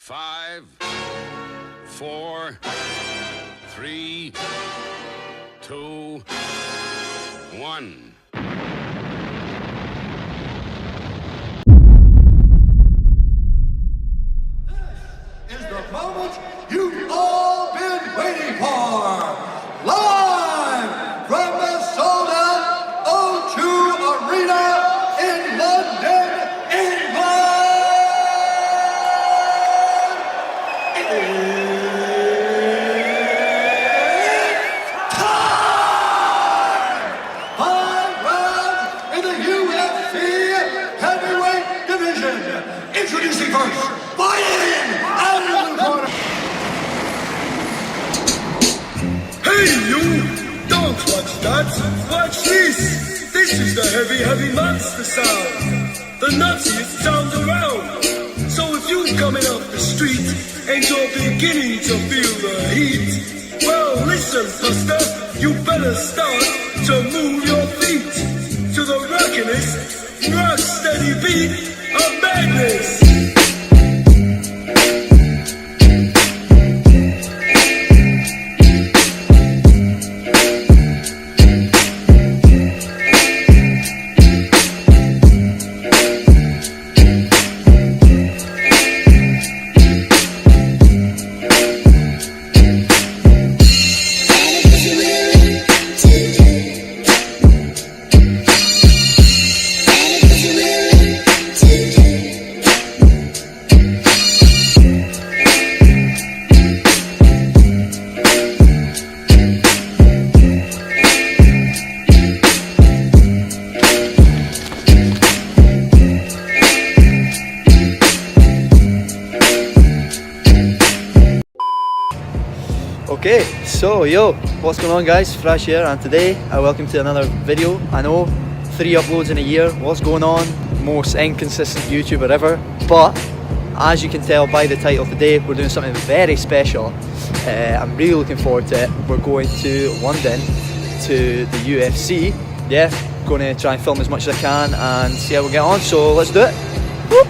5, 4, 3, 2, 1. Is the moment you've all been waiting for. Live from the sold-out O2 Arena in London, England. It's time! 5 rounds in the UFC heavyweight division. Introducing first, fighting out of the corner. Hey you! Don't watch that! Watch this! This is the heavy monster sound! The nuttiest sound around! So if you coming off the street and you're beginning to feel the heat, well listen, Buster, you better start to move your feet to the rockinest, rock steady beat of madness! Okay, so yo, what's going on guys? Fraj here, and today I welcome to another video. I know, 3 uploads in a year, what's going on? Most inconsistent YouTuber ever, but as you can tell by the title today, we're doing something very special. I'm really looking forward to it. We're going to London to the UFC. Yeah, going to try and film as much as I can and see how we get on, so let's do it. Whoop.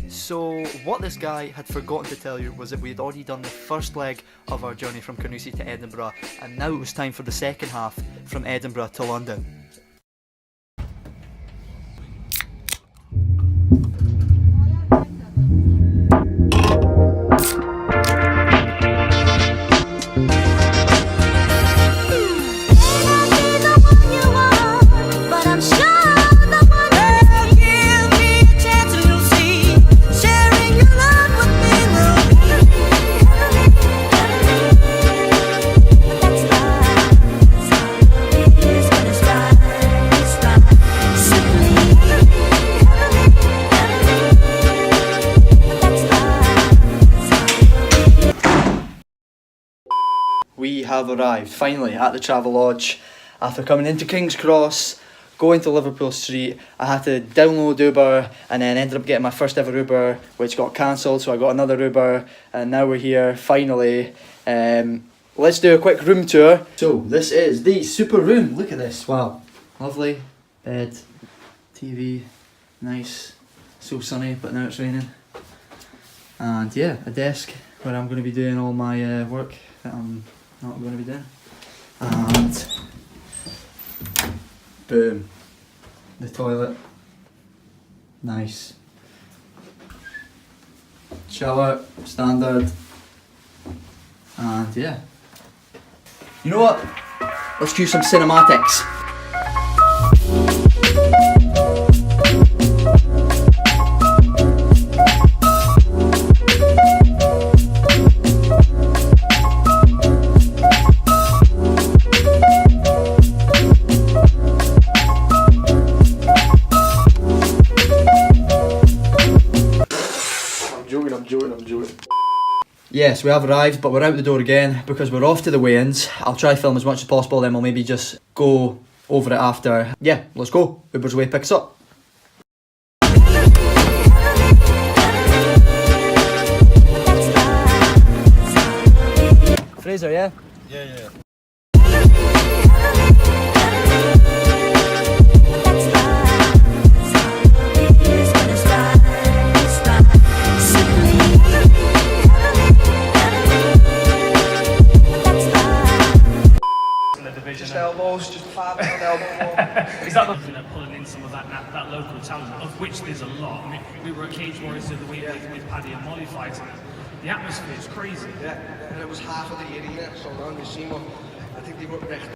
So what this guy had forgotten to tell you was that we had already done the first leg of our journey from Carnoustie to Edinburgh, and now it was time for the second half from Edinburgh to London. We have arrived finally at the Travelodge after coming into King's Cross, going to Liverpool Street. I had to download Uber and then ended up getting my first ever Uber, which got cancelled, so I got another Uber, and now we're here finally. Let's do a quick room tour. So this is the super room. Look at this. Wow, lovely bed, TV, nice, so sunny, but now it's raining. And yeah, a desk where I'm going to be doing all my work that I'm not going to be doing. And boom, the toilet, nice, shower, standard, and yeah. You know what? Let's cue some cinematics. I'm joking. Yes, we have arrived, but we're out the door again because we're off to the weigh-ins. I'll try to film as much as possible, then we'll maybe just go over it after. Yeah, let's go. Uber's away, picks up. Fraser, yeah? Yeah. It's local talent, of which there's a lot. I mean, we were at Cage Warriors the other week with Paddy and Molly fighting. The atmosphere is crazy. Yeah, and it was half of the arena, so long as you know, I think they were recht.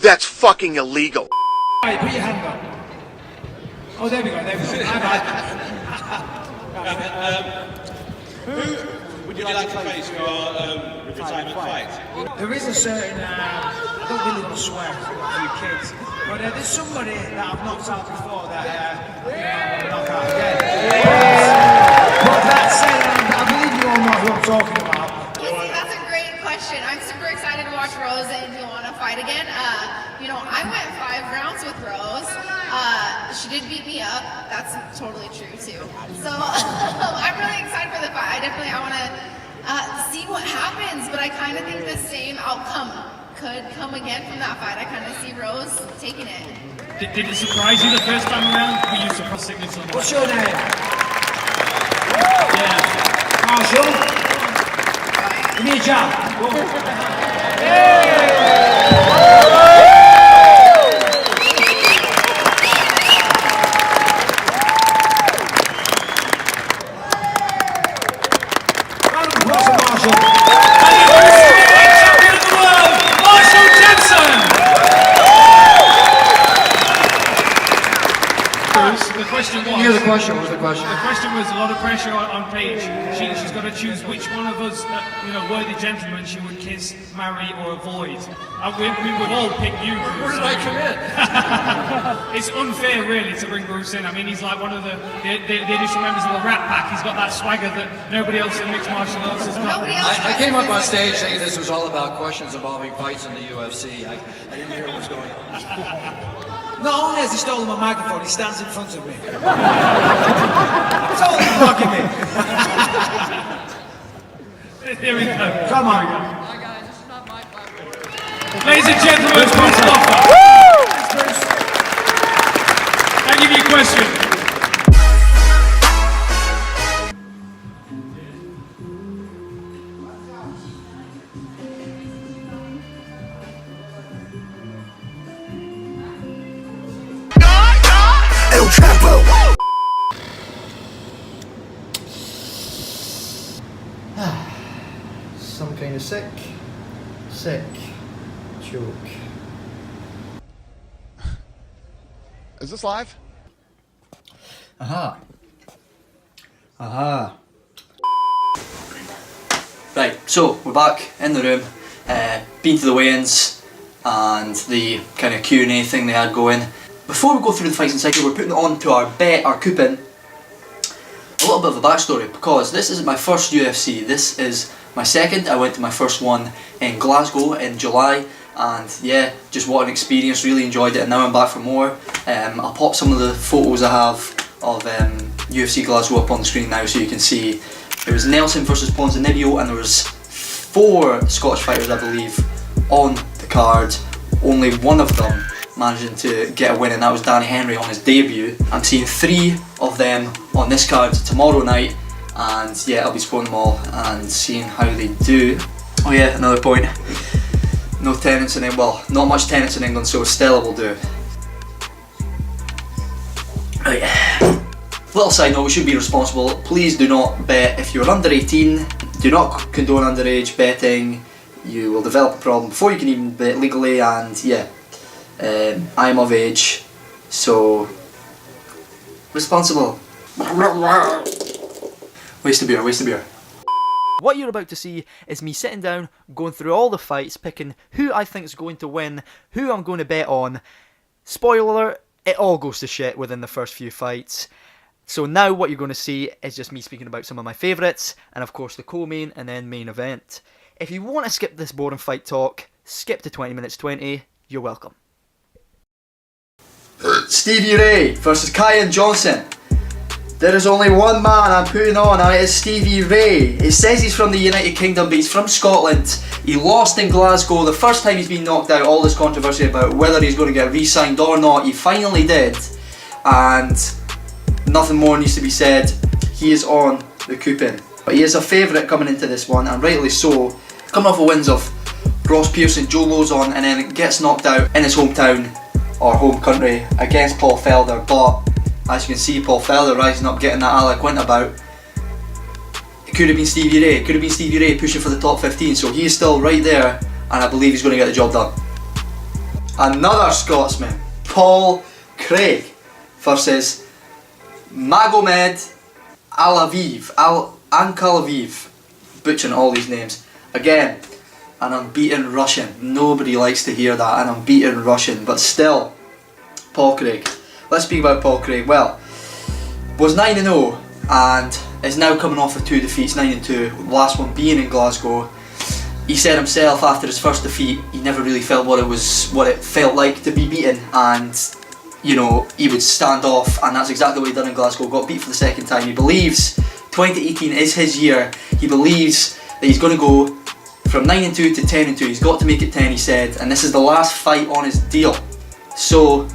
That's fucking illegal. Right, put your hand up. Oh, there we go, there we go. Who would you like to face for your retirement fight? There is a certain, I don't really want to swear because I've got a few kids, but there's somebody that I've knocked out before that I want to knock out again. But that said, I believe you all know who I'm talking about. Lizzie, that's a great question. I'm super excited to watch Rose and you want to fight again. You know, I went 5 rounds with Rose. She did beat me up. That's totally true too. So I'm really excited for the fight. I want to see what happens, but I kind of think the same outcome could come again from that fight. I kind of see Rose taking it. Did it surprise you the first time around? Were you surprised signature? What's your name? Yeah. Marshall? Give me a jab. question was... Here's the question. What was the question? The question was a lot of pressure on Paige. She's got to choose which one of us, worthy gentlemen, she would kiss, marry, or avoid. We would all pick you, Bruce. Where did I come in? It's unfair, really, to bring Bruce in. I mean, he's like one of the additional members of the Rat Pack. He's got that swagger that nobody else in mixed martial arts has got. I came up on stage saying this was all about questions involving fights in the UFC. I didn't hear what was going on. Not only has he stolen my microphone, he stands in front of me. Totally blocking me. Here we go. Come on. Hi guys, this is not my platform. Ladies and gentlemen, Bruce Zuffa. I give you a question. Some kind of sick joke. Is this live? Aha. Right, so we're back in the room, been to the weigh-ins and the kind of Q&A thing they had going. Before we go through the fights inside here, we're putting on to our bet, our coupon, a little bit of a backstory, because this isn't my first UFC, this is my second. I went to my first one in Glasgow in July, and yeah, just what an experience, really enjoyed it, and now I'm back for more. I'll pop some of the photos I have of UFC Glasgow up on the screen now so you can see. It was Nelson versus Ponzinibbio, and there was 4 Scottish fighters, I believe, on the card. Only one of them managing to get a win, and that was Danny Henry on his debut. I'm seeing 3 of them on this card tomorrow night, and yeah, I'll be supporting them all and seeing how they do. Oh yeah, another point, no tenants in England, well, not much tenants in England, so Stella will do. Right. Little side note, we should be responsible. Please do not bet if you're under 18, do not condone underage betting. You will develop a problem before you can even bet legally, and yeah, I am of age, so responsible. Waste of beer, waste of beer. What you're about to see is me sitting down, going through all the fights, picking who I think is going to win, who I'm going to bet on. Spoiler alert, it all goes to shit within the first few fights. So now what you're going to see is just me speaking about some of my favourites, and of course the co-main and then main event. If you want to skip this boring fight talk, skip to 20 minutes 20, you're welcome. Stevie Ray versus Kyan Johnson. There is only one man I'm putting on, and it is Stevie Ray. It says he's from the United Kingdom, but he's from Scotland. He lost in Glasgow the first time he's been knocked out. All this controversy about whether he's going to get re-signed or not. He finally did, and nothing more needs to be said. He is on the coupon. But he is a favourite coming into this one, and rightly so. Coming off the wins of Ross Pearson, Joe Lozon, and then gets knocked out in his hometown, or home country, against Paul Felder. But as you can see, Paul Felder rising up, getting that Alec went about. It could have been Stevie Ray. It could have been Stevie Ray pushing for the top 15. So he is still right there, and I believe he's going to get the job done. Another Scotsman, Paul Craig, versus Magomed Ankalaviv. Butchering all these names. Again, an unbeaten Russian. Nobody likes to hear that, an unbeaten Russian, but still, Paul Craig. Let's speak about Paul Craig. Well, was 9-0 and is now coming off with 2 defeats, 9-2, last one being in Glasgow. He said himself after his first defeat, he never really felt what it felt like to be beaten, and you know, he would stand off, and that's exactly what he done in Glasgow. Got beat for the second time. He believes 2018 is his year. He believes that he's going to go from 9-2 to 10-2. He's got to make it 10, he said, and this is the last fight on his deal. So,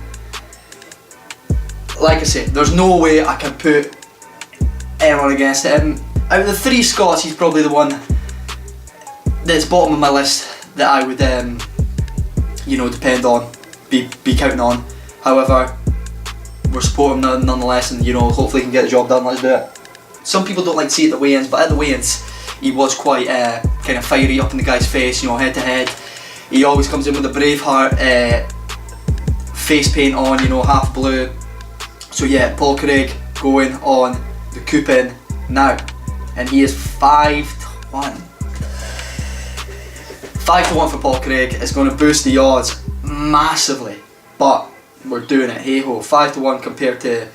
like I said, there's no way I can put anyone against him. Out of the 3 Scots, he's probably the one that's bottom of my list that I would, you know, depend on, be counting on. However, we're supporting him nonetheless, and you know, hopefully he can get the job done. Let's do it. Some people don't like to see it at the weigh-ins, but at the weigh-ins, he was quite kind of fiery, up in the guy's face, you know, head to head. He always comes in with a Braveheart face paint on, you know, half blue. So yeah, Paul Craig going on the coupon now, and he is 5-1. 5-1 for Paul Craig. It's going to boost the odds massively, but we're doing it. Hey ho, 5-1 compared to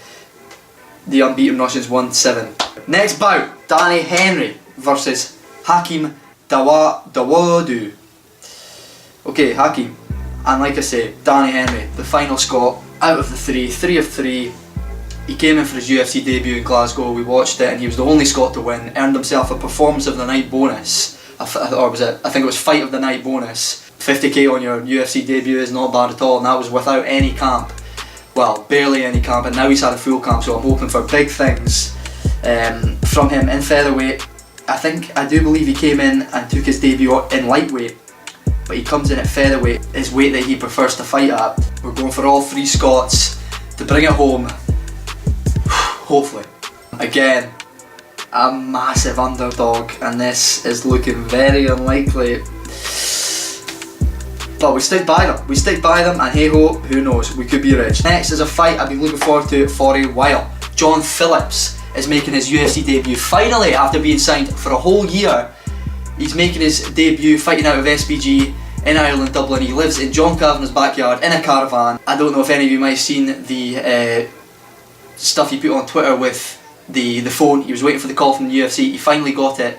the unbeaten Russians 1-7. Next bout, Danny Henry versus Hakeem Dawodu. Okay, Hakeem, and like I say, Danny Henry, the final Scot out of the 3 of 3. He came in for his UFC debut in Glasgow. We watched it, and he was the only Scot to win. Earned himself a performance of the night bonus, or was it? I think it was fight of the night bonus. 50k on your UFC debut is not bad at all, and that was without any camp. Well, barely any camp, and now he's had a full camp, so I'm hoping for big things from him in featherweight. I do believe he came in and took his debut in lightweight, but he comes in at featherweight, his weight that he prefers to fight at. We're going for all 3 Scots to bring it home, hopefully. Again, a massive underdog, and this is looking very unlikely. But we stick by them, and hey ho, who knows, we could be rich. Next is a fight I've been looking forward to for a while. John Phillips is making his UFC debut finally after being signed for a whole year. He's making his debut fighting out of SBG in Ireland, Dublin. He lives in John Kavanagh's backyard in a caravan. I don't know if any of you might have seen the stuff he put on Twitter with the phone. He was waiting for the call from the UFC. He finally got it.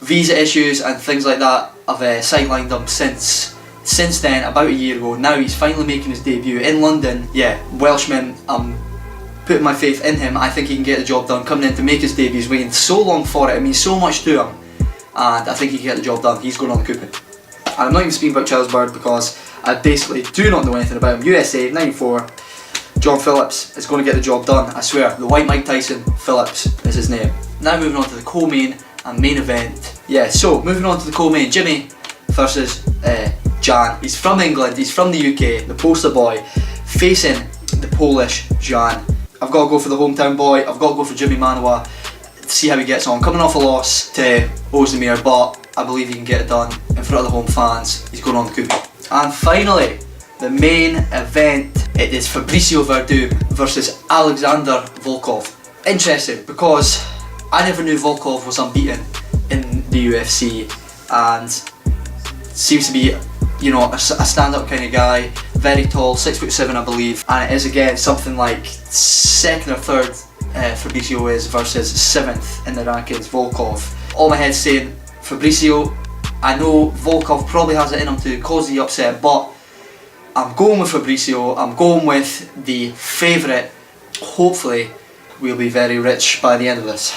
Visa issues and things like that have sidelined him since then, about a year ago. Now he's finally making his debut in London. Yeah, Welshman, I'm putting my faith in him. I think he can get the job done. Coming in to make his debut, he's waiting so long for it. It means so much to him, and I think he can get the job done. He's going on the coupon. And I'm not even speaking about Charles Bird because I basically do not know anything about him. USA 94. John Phillips is going to get the job done, I swear. The white Mike Tyson Phillips is his name. Now moving on to the co-main and main event. Yeah, so moving on to the co-main, Jimmy versus Jan. He's from England, he's from the UK, the poster boy, facing the Polish Jan. I've got to go for the hometown boy, I've got to go for Jimmy Manoa to see how he gets on. Coming off a loss to Ozdemir, but I believe he can get it done in front of the home fans. He's going on the coupon. And finally, the main event. It is Fabricio Verdum versus Alexander Volkov. Interesting, because I never knew Volkov was unbeaten in the UFC, and seems to be, you know, a stand-up kind of guy. Very tall, 6'7" I believe, and it is again something like 2nd or 3rd Fabricio is versus 7th in the rankings, Volkov. All my head's saying Fabricio. I know Volkov probably has it in him to cause the upset, but I'm going with Fabricio. I'm going with the favourite. Hopefully we'll be very rich by the end of this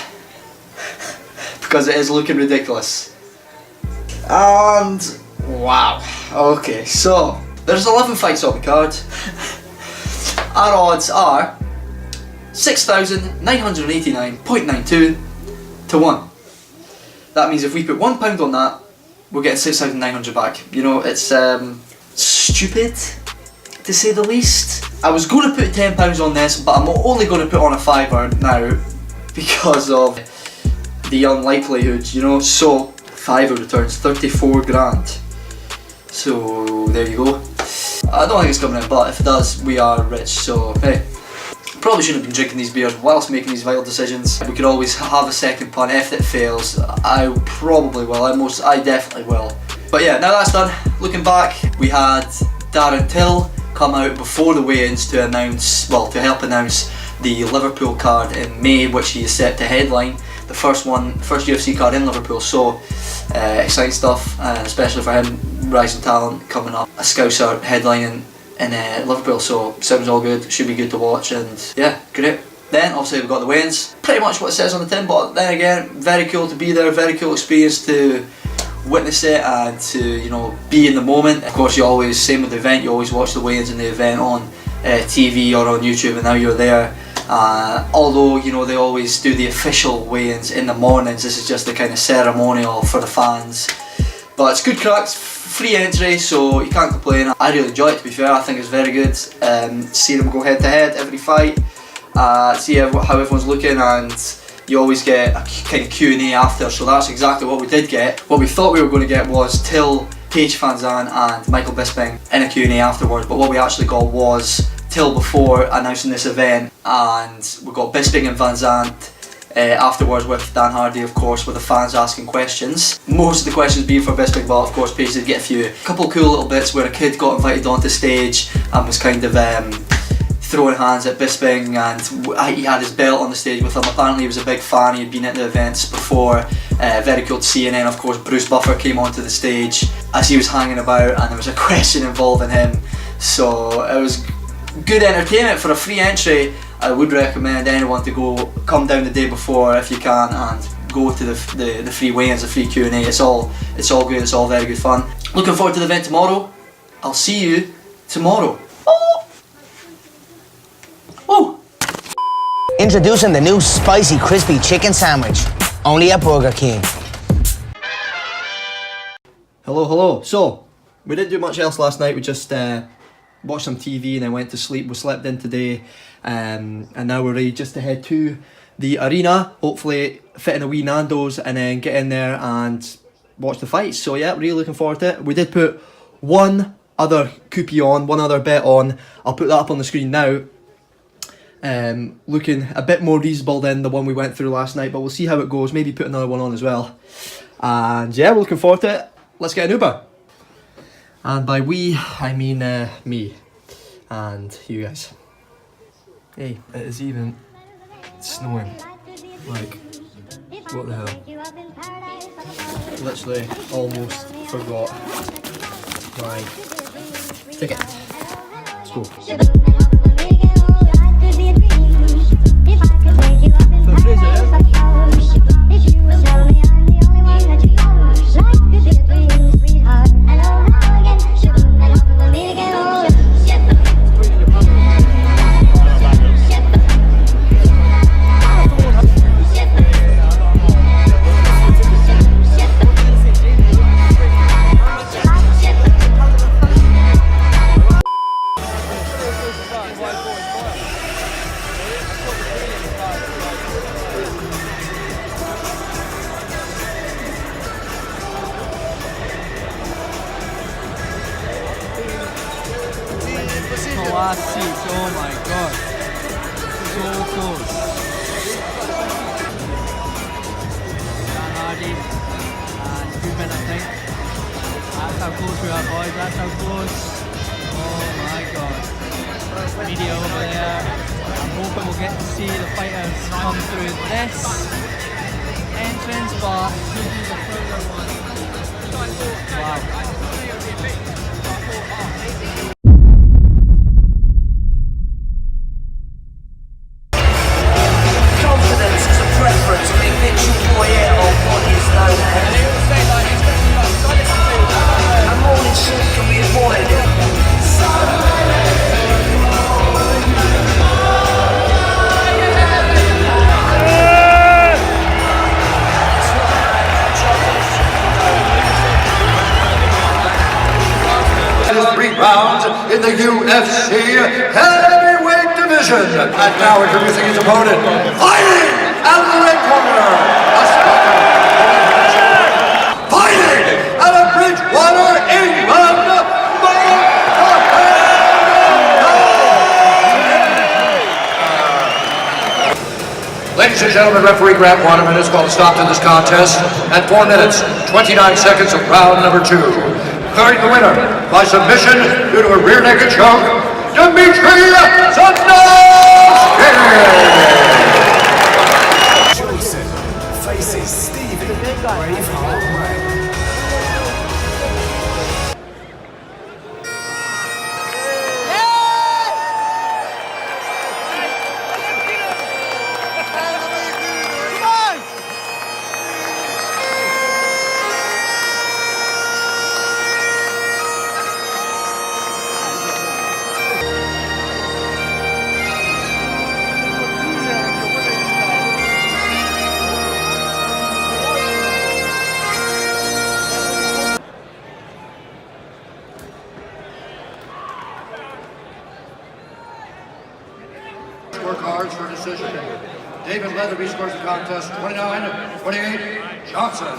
because it is looking ridiculous. And wow, okay, so there's 11 fights on the card. Our odds are 6,989.92 to 1. That means if we put £1 on that, we're getting 6,900 back. You know, it's stupid to say the least. I was going to put £10 on this, but I'm only going to put on a £5 now because of the unlikelihood, you know. So £5 returns 34 grand. So there you go. I don't think it's coming in, but if it does, we are rich. So hey, probably shouldn't have been drinking these beers whilst making these vital decisions. We could always have a second punt if it fails. I probably will. I definitely will. But yeah, now that's done. Looking back, we had Darren Till come out before the weigh-ins to help announce the Liverpool card in May, which he is set to headline. The first UFC card in Liverpool. So exciting stuff, especially for him, rising talent coming up. A Scouser headlining in Liverpool, so sounds all good, should be good to watch, and yeah, great. Then obviously we've got the weigh-ins, pretty much what it says on the tin, but then again, very cool to be there, very cool experience to witness it and to, you know, be in the moment. Of course, you always, same with the event, you always watch the weigh-ins in the event on TV or on YouTube, and now you're there. Although, you know, they always do the official weigh-ins in the mornings, this is just the kind of ceremonial for the fans. But it's good cracks, free entry, so you can't complain. I really enjoy it, to be fair. I think it's very good. See them go head to head every fight, see how everyone's looking, and you always get a kind of Q&A after, so that's exactly what we did get. What we thought we were going to get was Till, Paige Van Zandt and Michael Bisping in a Q&A afterwards, but what we actually got was till before announcing this event, and we got Bisping and Van Zandt afterwards with Dan Hardy, of course, with the fans asking questions. Most of the questions being for Bisping, but of course Paige did get a few. A couple of cool little bits where a kid got invited onto stage and was kind of throwing hands at Bisping, and he had his belt on the stage with him. Apparently he was a big fan, he had been at the events before, very cool to see. And then of course Bruce Buffer came onto the stage as he was hanging about, and there was a question involving him. So it was good entertainment for a free entry. I would recommend anyone to come down the day before if you can, and go to the free weigh-ins, the free Q&A. It's all good, it's all very good fun. Looking forward to the event tomorrow. I'll see you tomorrow. Oh! Introducing the new spicy crispy chicken sandwich, only at Burger King. Hello. So, we didn't do much else last night. We just watched some TV and then went to sleep. We slept in today, and now we're ready just to head to the arena. Hopefully fit in a wee Nando's and then get in there and watch the fights. So yeah, really looking forward to it. We did put one other coupon, one other bet on. I'll put that up on the screen now. Looking a bit more reasonable than the one we went through last night, but we'll see how it goes. Maybe put another one on as well. And yeah, we're looking forward to it. Let's get an Uber. And by we, I mean me and you guys. Hey, it is even snowing. Like, what the hell? Literally almost forgot my ticket. Let's go. Last seats, oh my god, so close. Dan Hardy and Goodman, I think. That's how close we are, boys, that's how close. Oh my god. Media over there. I'm hoping we'll get to see the fighters come through this entrance, but wow. Rounds in the UFC heavyweight division. And now introducing his opponent, fighting out of the red corner, a striker, fighting out of Bridgewater, England, Ladies and gentlemen, referee grant 1 minute is called a stop to this contest, and 4 minutes, 29 seconds of round number 2. Declaring the winner by submission due to a rear naked choke, Dimitri Zanovsky! Joseph faces Stevie Braveheart Ray. Scorecards for decision. David Leatherby scores the contest 29-28 Johnson.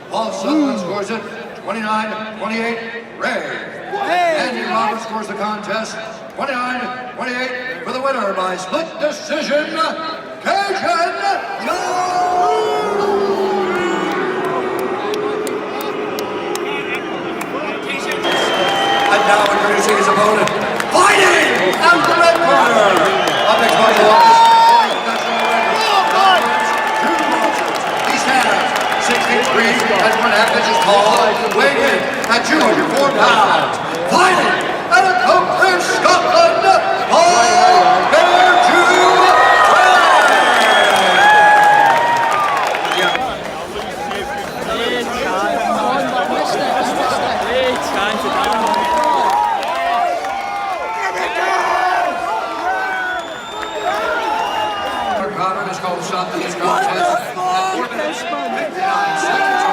Paul Sutherland scores it 29-28 Ray. Andy Roberts scores the contest 29-28 for the winner by split decision, Cajun And now introducing his opponent, fighting out the red corner, up next martial artist, he stands 6 feet 3 and 1/2 inches tall, weighing in at 204 pounds, fighting out of Copenhagen, Scotland, Paul Bearju. Is called to stop in this contest at 4 minutes, 59 seconds.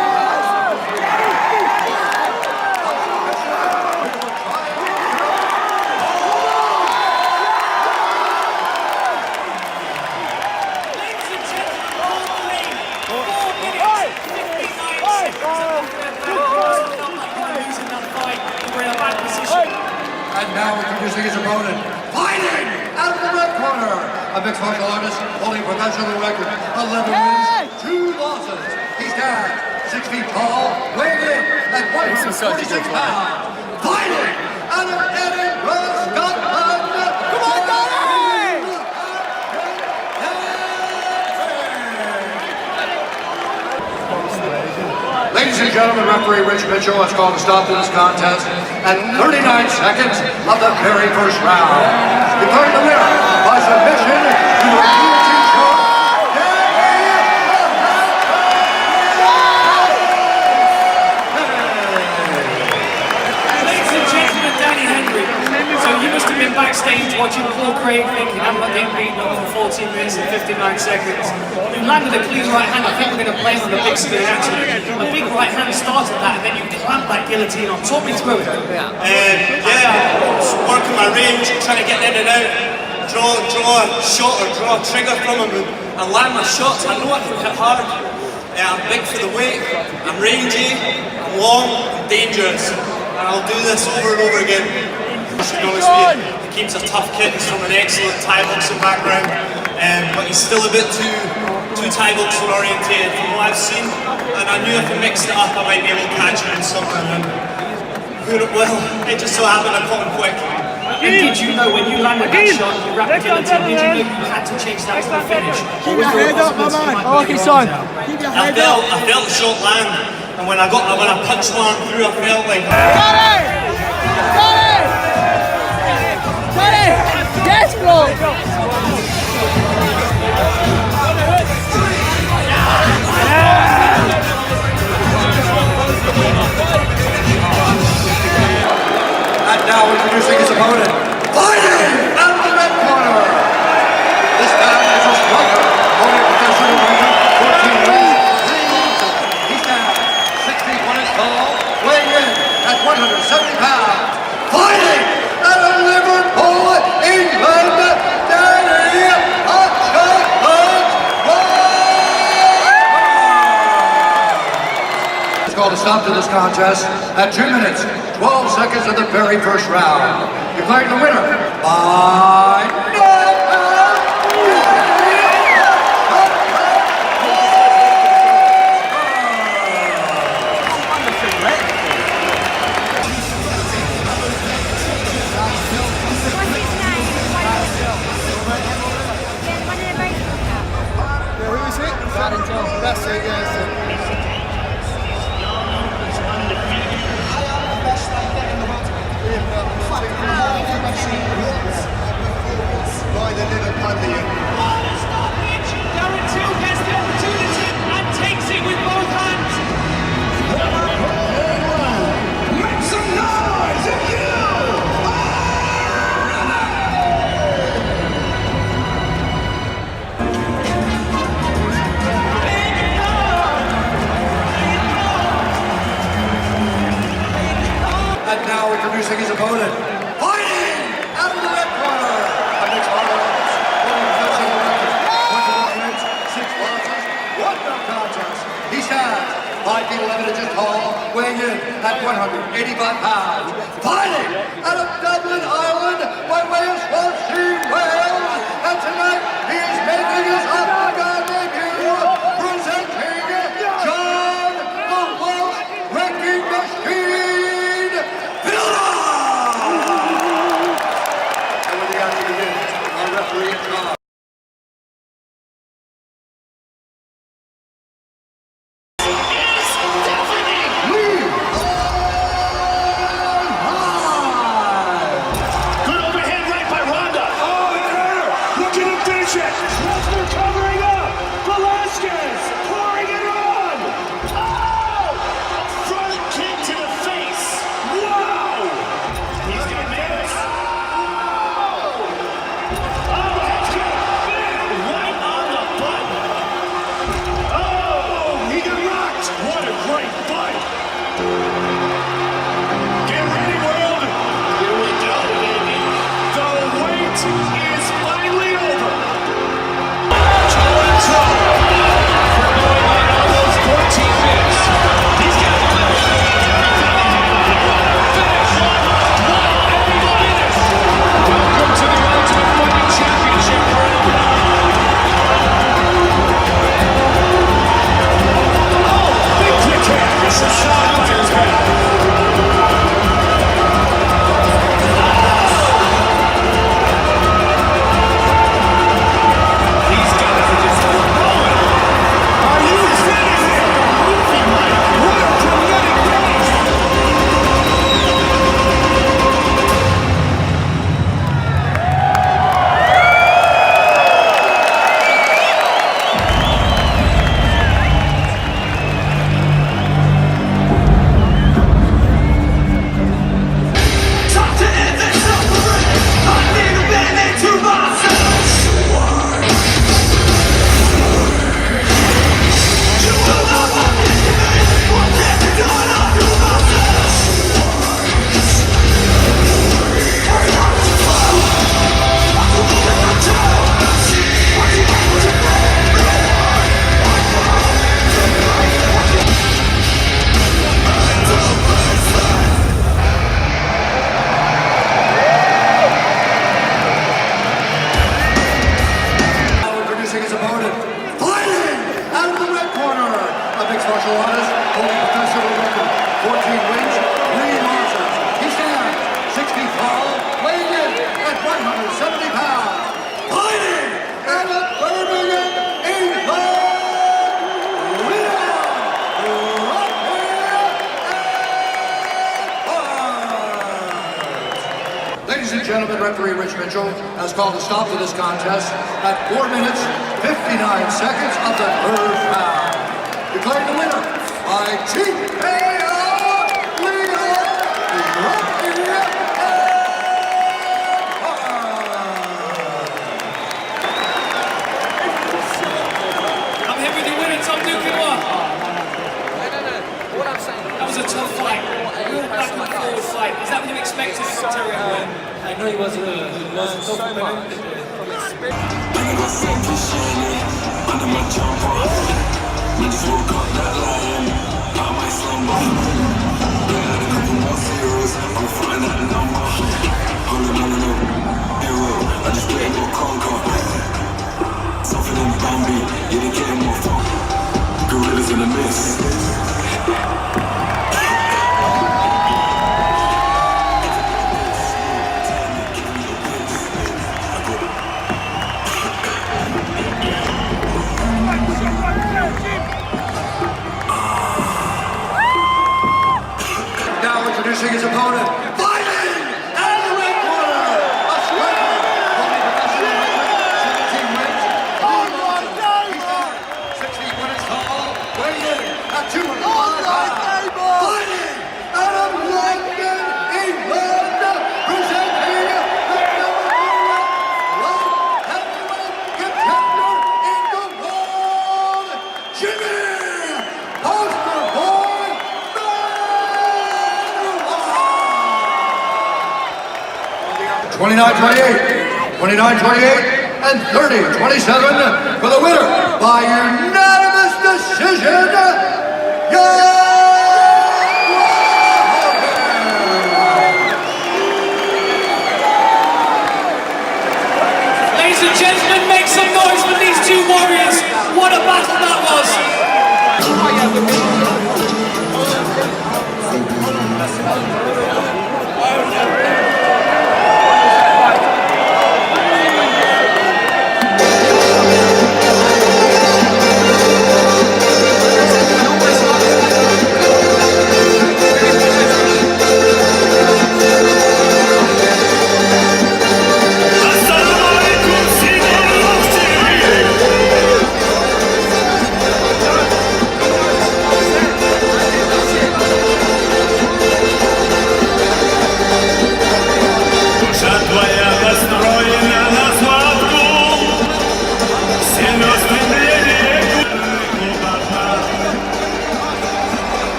And now introducing his opponent, fighting out of the red corner, a mixed martial artist holding a professional record, 11 wins, 2 losses. He stands 6 feet tall, weighing in at 146 pounds, fighting out of Edinburgh, Scotland. Come on, Donnie! Ladies and gentlemen, referee Rich Mitchell has called a stop to this contest at 39 seconds of the very first round. Declaring the winner by submission to the guillotine choke. Ladies and gentlemen, Danny Henry. So you must have been backstage watching Paul Craig thinking, I'm not getting beaten up for 14 minutes and 59 seconds. You landed a clean right hand. I think we're going to play on the big screen actually. A big right hand started that and then you clamped that guillotine on. Talk me through it. Yeah, I was working my range, trying to get in and out, draw a shot or draw a trigger from him and land my shots. I know I can hit hard. I'm big for the weight, I'm rangy, I'm long, I'm dangerous. And I'll do this over and over again. To be honest with you, Hakeem's a tough kid, he's from an excellent Thai boxing background, but he's still a bit too Thai boxing orientated from what I've seen, and I knew if I mixed it up I might be able to catch him in something, and well, it just so happened I caught him quick. And did you know when you landed that shot, you wrapped the guillotine, did you know you had to chase that to the finish? Keep your head up, my man. Okay, son. Keep your head up. I felt the shot land, and when I punched one through, I felt like... Yes, bro! And now introducing his opponent, fighting out of the red corner. This man is a striker, holding a professional record, 14 wins, 3 losses. He stands 6 feet 1 inch tall, weighing in at 170 pounds, fighting out of Liverpool, England, Danny It's called a stop to this contest at 2 minutes, 12 seconds of the very first round. Declaring the winner by That's it, yes. By the Liverpudlian. Darren Till gets the opportunity and takes it with both hands. Make some noise if you And now introducing his opponent, fighting out of the red corner, a mixed martial artist, holding a professional record, 21 wins, 6 losses, 1 no contest. He stands 5 feet 11 inches tall, weighing in at 185 pounds, fighting out of Dublin, Ireland, by way of Swansea, Wales, and tonight he is making his octagon debut, presenting John the Welsh Wrecking Machine Pillar! And with the action begins, our referee in charge. Ladies and gentlemen, referee Rich Mitchell has called a stop to this contest at 4 minutes, 59 seconds of the third round. Declaring the winner by TKO I'm here with your winner, Tom Duquesnoy. What I'm saying. That was a tough fight. Real back and forward fight. Is that what you expected from Terry? I know he was a tough opponent. Under my jumper, I just woke up that lion out my slumber. Yeah, a couple more zeros, I'm flying that number. Hold up, hero, I just play no conquer. Something in Bambi, yeah, they getting more fun. Gorillas in the mist. Introducing his opponent, fighting out of the red corner, a striker, only professional record, 17 wins, 3 losses. He's 6 feet 1 inch tall, weighing in at 205 pounds. Fighting out of London, England, presenting the #1 light heavyweight contender in the world, Jimmy Poster Boy. 29-28, 29-28, and 30-27 for the winner by unanimous decision, gentlemen, make some noise for these two warriors. What a battle that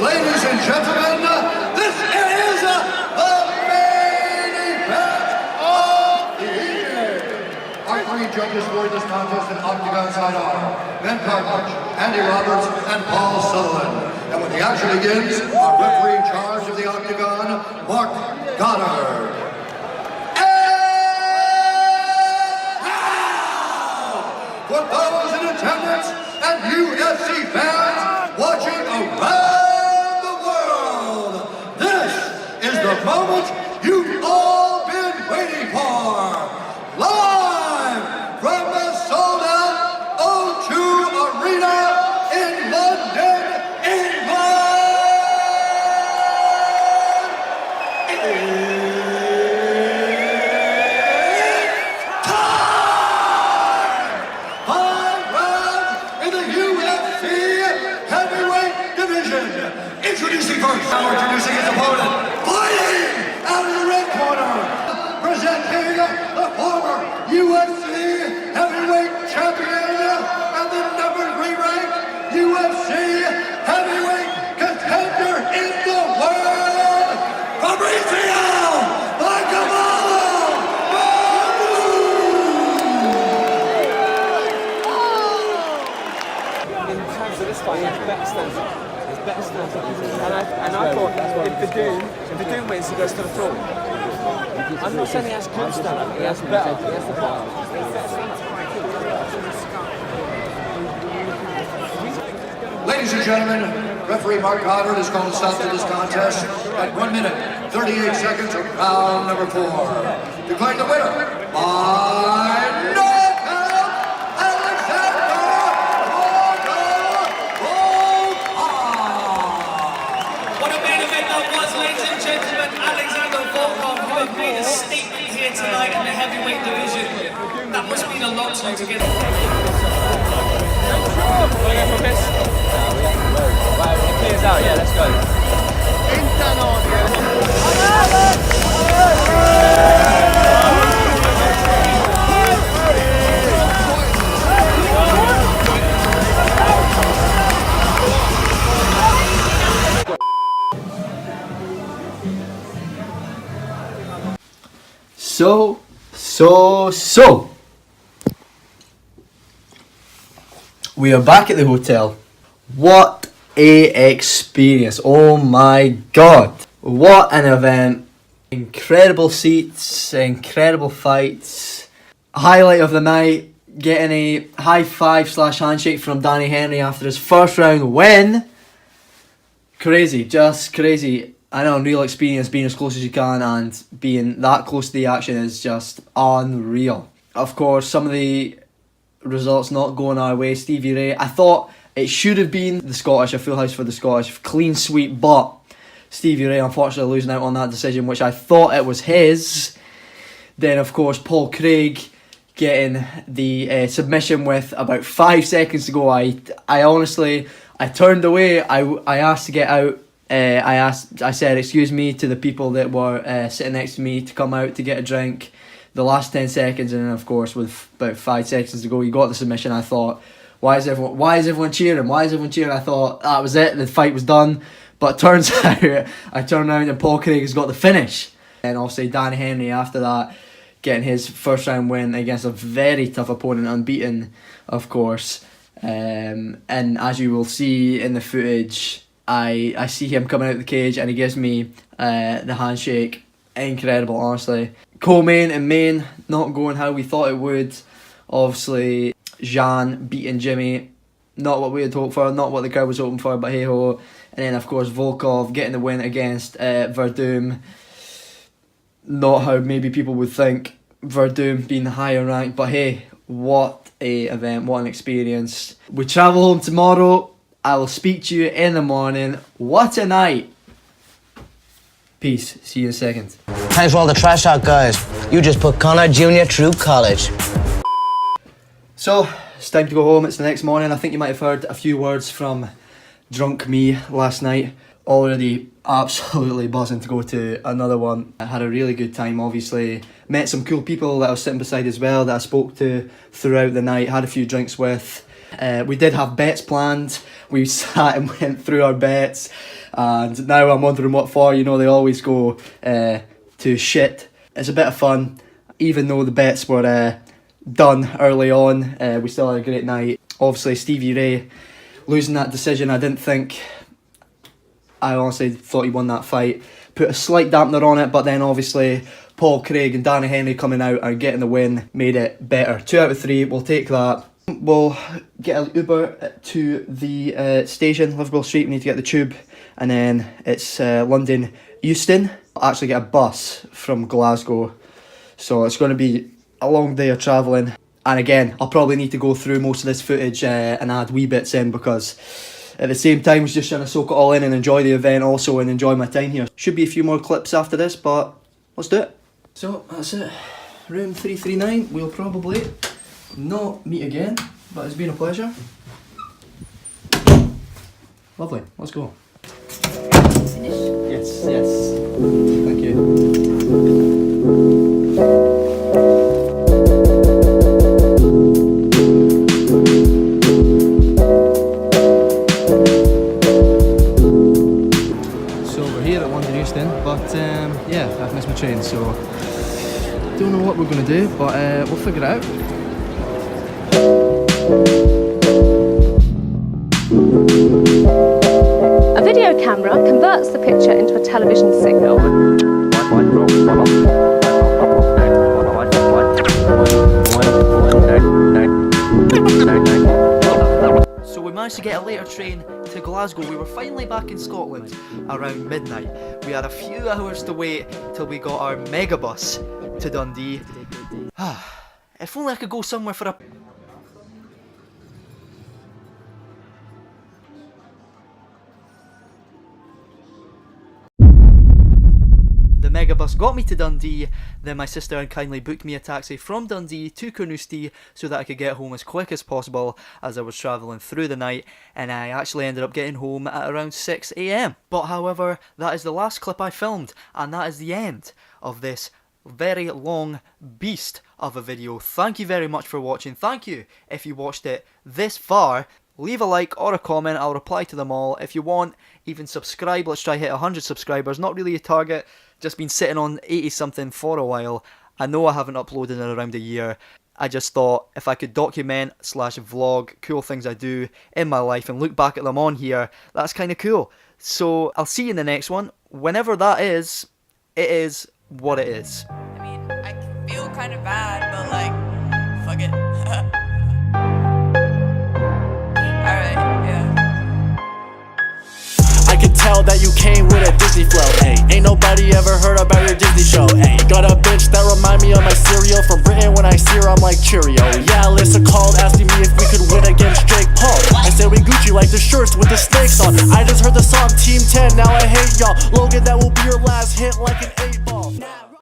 Ladies and gentlemen, this is the main event of the evening. Our three judges for this contest in octagon side are Ben Cartledge, Andy Roberts, and Paul Sutherland. And when the action begins, our referee in charge of the octagon, Mark Goddard. For those in attendance and UFC fans watching around the world, this is the moment you've all been waiting for. Live from the sold-out O2 Arena in London, England. Introducing first, now introducing his opponent, fighting out of the red corner, presenting the former UFC heavyweight champion and the #3 ranked UFC heavyweight contender in the world, Fabrizio Macavallo. In terms of this fight, it's better stance. Better stance. And I thought if the Doom wins, he goes to the floor. I'm not saying he has good stand, I think he has better. He has the better. Ladies and gentlemen, referee Mark Goddard has called a stop to this contest at 1 minute, 38 seconds of round number 4. Declaring the winner by knockout, Alexander. What a main event that was, ladies and gentlemen. Alexander Volkov, who have made a statement here tonight in the heavyweight division. That must mean a lot to you to get. Right, when it clears out, yeah, let's go. So, we are back at the hotel. What a experience. Oh my god. What an event. Incredible seats, incredible fights. Highlight of the night, getting a high five / handshake from Danny Henry after his first round win. Crazy, just crazy. I know, unreal experience being as close as you can and being that close to the action is just unreal. Of course, some of the results not going our way. Stevie Ray, I thought it should have been the Scottish, a full house for the Scottish, clean sweep, but Stevie Ray unfortunately losing out on that decision, which I thought it was his. Then of course Paul Craig getting the submission with about 5 seconds to go. I honestly, I turned away. I asked to get out. I said excuse me to the people that were sitting next to me to come out to get a drink. The last 10 seconds, and then of course with about 5 seconds to go, he got the submission. I thought, why is everyone cheering? I thought that was it, the fight was done. But turns out, I turned around and Paul Craig has got the finish. And obviously Danny Henry after that, getting his first round win against a very tough opponent, unbeaten of course. And as you will see in the footage, I see him coming out of the cage and he gives me the handshake. incredible, honestly. Co-main and main not going how we thought it would. Obviously, Jan beating Jimmy, not what we had hoped for, not what the crowd was hoping for, but hey ho. And then of course Volkov getting the win against Verdum. Not how maybe people would think, Verdum being the higher rank, but hey, what a event, what an experience. We travel home tomorrow. I will speak to you in the morning. What a night. Peace. See you in a second. Thanks for all the trash talk, guys. You just put Connor Jr. through college. So, it's time to go home. It's the next morning. I think you might have heard a few words from drunk me last night. Already absolutely buzzing to go to another one. I had a really good time, obviously. Met some cool people that I was sitting beside as well that I spoke to throughout the night. Had a few drinks with. We did have bets planned. We sat and went through our bets. And now I'm wondering what for. You know, they always go to shit. It's a bit of fun. Even though the bets were done early on, we still had a great night. Obviously, Stevie Ray losing that decision, I honestly thought he won that fight. Put a slight dampener on it, but then obviously Paul Craig and Danny Henry coming out and getting the win made it better. 2 out of 3, we'll take that. We'll get an Uber to the station, Liverpool Street. We need to get the tube, and then it's London Euston. I'll actually get a bus from Glasgow, so it's going to be a long day of travelling. And again, I'll probably need to go through most of this footage and add wee bits in, because at the same time I was just trying to soak it all in and enjoy the event also and enjoy my time here. Should be a few more clips after this, but let's do it. So that's it, room 339. We'll probably not meet again, but it's been a pleasure. Lovely, let's go. Yes, thank you. Yeah, I've missed my train, so don't know what we're going to do, but we'll figure it out. A video camera converts the picture into a television signal. So we managed to get a later train to Glasgow. We were finally back in Scotland around midnight. We had a few hours to wait till we got our megabus to Dundee. If only I could go somewhere for a... The megabus got me to Dundee, then my sister kindly booked me a taxi from Dundee to Carnoustie so that I could get home as quick as possible as I was travelling through the night, and I actually ended up getting home at around 6 AM. But however, that is the last clip I filmed, and that is the end of this very long beast of a video. Thank you very much for watching. Thank you if you watched it this far. Leave a like or a comment, I'll reply to them all. If you want, even subscribe. Let's try hit 100 subscribers. Not really a target, just been sitting on 80 something for a while. I know I haven't uploaded in around a year. I just thought if I could document / vlog cool things I do in my life and look back at them on here, that's kind of cool. So I'll see you in the next one. Whenever that is, it is what it is. I mean, I feel kind of bad, but like, fuck it. Alright, yeah. I can tell that you came with a Disney flow, ayy. Ain't nobody ever heard about your Disney show, ayy. Got a bitch that remind me of my cereal from Britain. When I see her, I'm like Cheerio. Yeah, Alyssa called asking me if we could win against Jake Paul. I said we Gucci like the shirts with the snakes on. I just heard the song Team 10, now I hate y'all. Logan, that will be your last hit like an 8-ball.